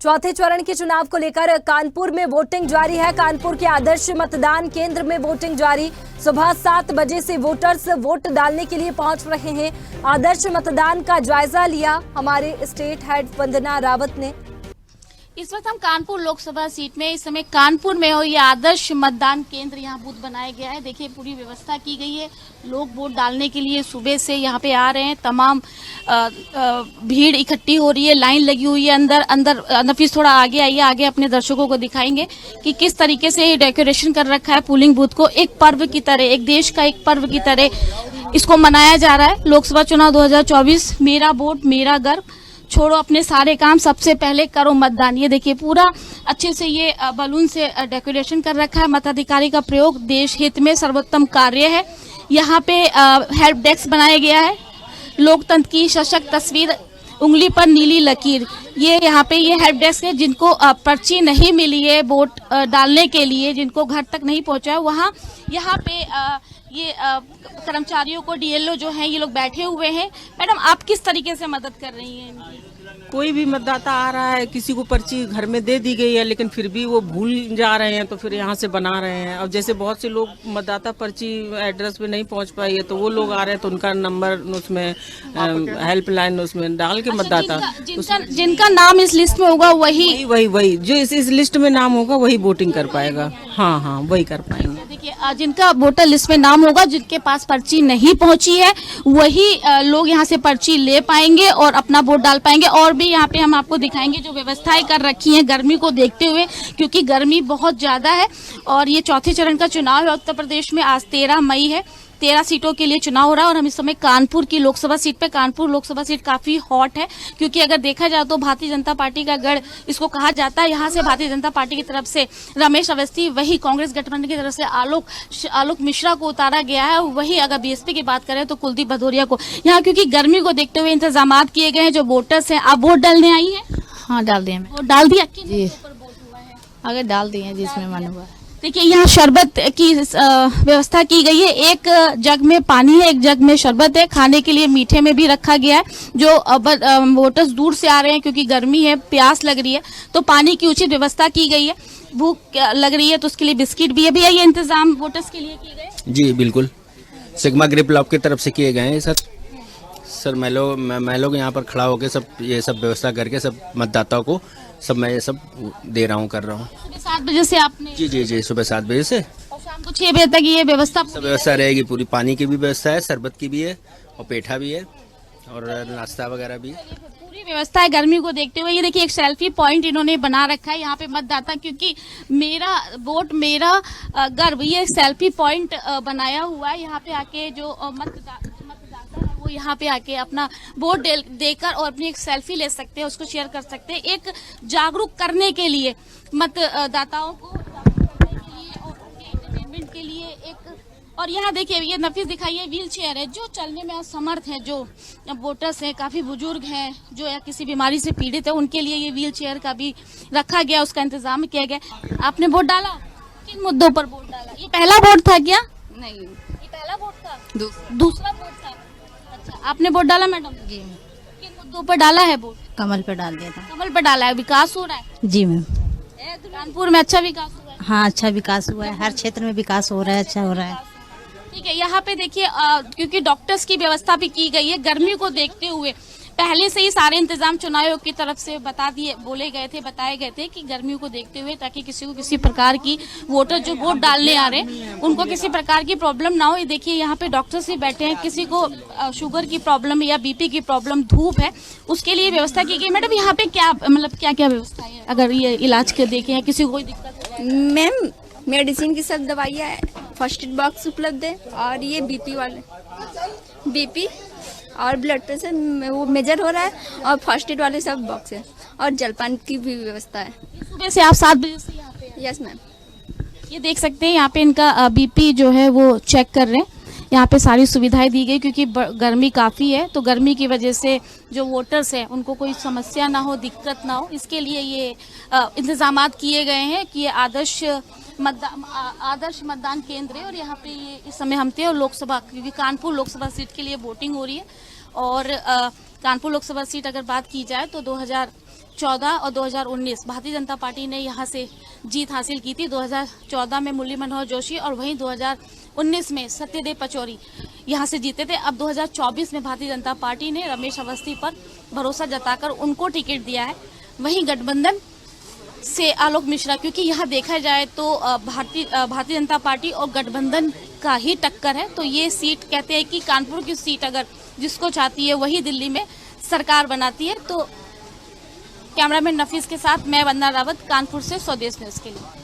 चौथे चरण के चुनाव को लेकर कानपुर में वोटिंग जारी है। कानपुर के आदर्श मतदान केंद्र में वोटिंग जारी। सुबह 7 बजे से वोटर्स वोट डालने के लिए पहुंच रहे हैं। आदर्श मतदान का जायजा लिया हमारे स्टेट हेड वंदना रावत ने। इस वक्त हम कानपुर लोकसभा सीट में, इस समय कानपुर में हो, ये आदर्श मतदान केंद्र यहाँ बूथ बनाया गया है। देखिए पूरी व्यवस्था की गई है। लोग वोट डालने के लिए सुबह से यहाँ पे आ रहे हैं। तमाम भीड़ इकट्ठी हो रही है, लाइन लगी हुई है। अंदर नफीस थोड़ा आगे आइए, आगे अपने दर्शकों को दिखाएंगे कि किस तरीके से ये डेकोरेशन कर रखा है पोलिंग बूथ को। एक पर्व की तरह, एक देश का एक पर्व की तरह इसको मनाया जा रहा है। लोकसभा चुनाव 2024, मेरा वोट मेरा गर्व, छोड़ो अपने सारे काम, सबसे पहले करो मतदान। ये देखिए पूरा अच्छे से ये बलून से डेकोरेशन कर रखा है। मताधिकारी का प्रयोग देश हित में सर्वोत्तम कार्य है। यहाँ पे हेल्प डेस्क बनाया गया है। लोकतंत्र की सशक्त तस्वीर, उंगली पर नीली लकीर, ये यहाँ पे ये हेल्प डेस्क है। जिनको पर्ची नहीं मिली है वोट डालने के लिए, जिनको घर तक नहीं पहुँचा है, वहाँ यहाँ पे ये कर्मचारियों को, डीएलओ जो हैं, ये लोग बैठे हुए हैं। मैडम, आप किस तरीके से मदद कर रही हैं इनकी? कोई भी मतदाता आ रहा है, किसी को पर्ची घर में दे दी गई है, लेकिन फिर भी वो भूल जा रहे हैं, तो फिर यहाँ से बना रहे हैं। और जैसे बहुत से लोग मतदाता पर्ची एड्रेस पे नहीं पहुँच पाई है, तो वो लोग आ रहे हैं, तो उनका नंबर उसमें हेल्पलाइन उसमें डाल के मतदाता जिनका नाम इस लिस्ट में होगा वही जो इस लिस्ट में नाम होगा वही वोटिंग कर पाएगा। हाँ, वही कर पाएंगे। देखिए जिनका वोटर लिस्ट में नाम होगा, जिनके पास पर्ची नहीं पहुंची है, वही लोग यहाँ से पर्ची ले पाएंगे और अपना वोट डाल पाएंगे। और भी यहाँ पे हम आपको दिखाएंगे जो व्यवस्थाएं कर रखी हैं गर्मी को देखते हुए, क्योंकि गर्मी बहुत ज्यादा है। और ये चौथे चरण का चुनाव है उत्तर प्रदेश में। आज 13 मई है। 13 सीटों के लिए चुनाव हो रहा है और हम इस समय कानपुर की लोकसभा सीट पे, कानपुर लोकसभा सीट काफी हॉट है, क्योंकि अगर देखा जाए तो भारतीय जनता पार्टी का गढ़ इसको कहा जाता है। यहाँ से भारतीय जनता पार्टी की तरफ से रमेश अवस्थी, वही कांग्रेस गठबंधन की तरफ से आलोक मिश्रा को उतारा गया है। वही अगर बीएसपी की बात करें तो कुलदीप भदौरिया को। यहाँ क्योंकि गर्मी को देखते हुए इंतजाम किए गए हैं। जो वोटर्स हैं, आप वोट डालने आई है? हाँ, डाल दिए। वोट डाल दिया? अगर डाल दिए जिसमें मन हुआ। देखिए यहाँ शरबत की व्यवस्था की गई है। एक जग में पानी है, एक जग में शरबत है। खाने के लिए मीठे में भी रखा गया है। जो वोटर्स दूर से आ रहे हैं क्योंकि गर्मी है, प्यास लग रही है, तो पानी की उचित व्यवस्था की गई है। भूख लग रही है तो उसके लिए बिस्किट भी है। भैया, ये इंतजाम वोटर्स के लिए किए गए? जी बिल्कुल, सिग्मा ग्रिप क्लब की तरफ से किए गए हैं सर। मैं लोग यहाँ पर खड़ा होकर ये सब व्यवस्था करके सब मतदाताओं को मैं ये सब दे रहा हूँ, कर रहा हूँ। सुबह 7 बजे से आपने? जी, सुबह 7 बजे से और शाम को 6 बजे तक ये व्यवस्था रहेगी पूरी। पानी की भी व्यवस्था है, शरबत की भी है, और पेठा भी है, और नाश्ता वगैरह भी। पूरी व्यवस्था है गर्मी को देखते हुए। ये देखिए एक सेल्फी पॉइंट इन्होंने बना रखा है यहाँ पे मतदाता, क्योंकि मेरा वोट मेरा गर्व, ये सेल्फी पॉइंट बनाया हुआ है। यहाँ पे आके जो मतदाता है वो यहाँ पे आके अपना वोट देकर और अपनी एक सेल्फी ले सकते हैं, उसको शेयर कर सकते हैं। एक जागरूक करने के लिए, मतदाताओं को जागरूक करने के लिए और उनके एंटरटेनमेंट के लिए एक। और यहाँ देखिए ये नफीस दिखाइए, व्हील चेयर है। जो चलने में असमर्थ है, जो वोटर्स हैं, काफी बुजुर्ग हैं, जो या किसी बीमारी से पीड़ित है, उनके लिए ये व्हील चेयर का भी रखा गया, उसका इंतजाम किया गया। आपने वोट डाला? किन मुद्दों पर वोट डाला? ये पहला वोट था क्या? नहीं, ये पहला वोट था। दूसरा वोट था। अच्छा, आपने वोट डाला मैडम? जी। किन मुद्दों पर डाला है वोट? कमल पे डाल दिया था। कमल पर डाला है। विकास हो रहा है? जी मैम। कानपुर में अच्छा विकास हुआ है? हाँ, अच्छा विकास हुआ है। हर क्षेत्र में विकास हो रहा है, अच्छा हो रहा है। ठीक है। यहाँ पे देखिए क्योंकि डॉक्टर्स की व्यवस्था भी की गई है। गर्मी को देखते हुए पहले से ही सारे इंतजाम चुनाव आयोग की तरफ से बताए गए थे कि गर्मियों को देखते हुए, ताकि किसी को किसी प्रकार की, वोटर जो वोट डालने आ रहे हैं उनको किसी प्रकार की प्रॉब्लम ना हो। ये देखिए यहाँ पे डॉक्टर्स ही बैठे हैं। किसी को शुगर की प्रॉब्लम या बीपी की प्रॉब्लम, धूप है, उसके लिए व्यवस्था की गई। मैडम, यहाँ पे क्या क्या व्यवस्था है अगर ये इलाज के देखें या किसी को कोई दिक्कत है? मैम, मेडिसिन की सब दवाइयाँ है, फर्स्ट एड बॉक्स उपलब्ध है, और ये बीपी और ब्लड प्रेशर वो मेजर हो रहा है, और फर्स्ट एड वाले सब बॉक्स है, और जलपान की भी व्यवस्था है। सुबह से आप 7 बजे से यहाँ पे? Yes ma'am. ये देख सकते हैं यहाँ पे इनका बीपी जो है वो चेक कर रहे हैं। यहाँ पे सारी सुविधाएं दी गई, क्योंकि गर्मी काफ़ी है, तो गर्मी की वजह से जो वोटर्स हैं उनको कोई समस्या ना हो, दिक्कत ना हो, इसके लिए ये इंतजामात किए गए हैं कि ये आदर्श मतदान केंद्र है। और यहाँ पे ये इस समय हम थे, और लोकसभा, क्योंकि कानपुर लोकसभा सीट के लिए वोटिंग हो रही है। और कानपुर लोकसभा सीट अगर बात की जाए तो 2014 और 2019 भारतीय जनता पार्टी ने यहाँ से जीत हासिल की थी। 2014 में मुरली मनोहर जोशी और वहीं 2019 में सत्यदेव पचौरी यहाँ से जीते थे। अब 2024 में भारतीय जनता पार्टी ने रमेश अवस्थी पर भरोसा जताकर उनको टिकट दिया है। वहीं गठबंधन से आलोक मिश्रा, क्योंकि यहाँ देखा जाए तो भारतीय जनता पार्टी और गठबंधन का ही टक्कर है, तो ये सीट कहते हैं कि कानपुर की सीट अगर जिसको चाहती है वही दिल्ली में सरकार बनाती है। तो कैमरामैन नफीस के साथ मैं वंदना रावत, कानपुर से स्वदेश न्यूज के लिए।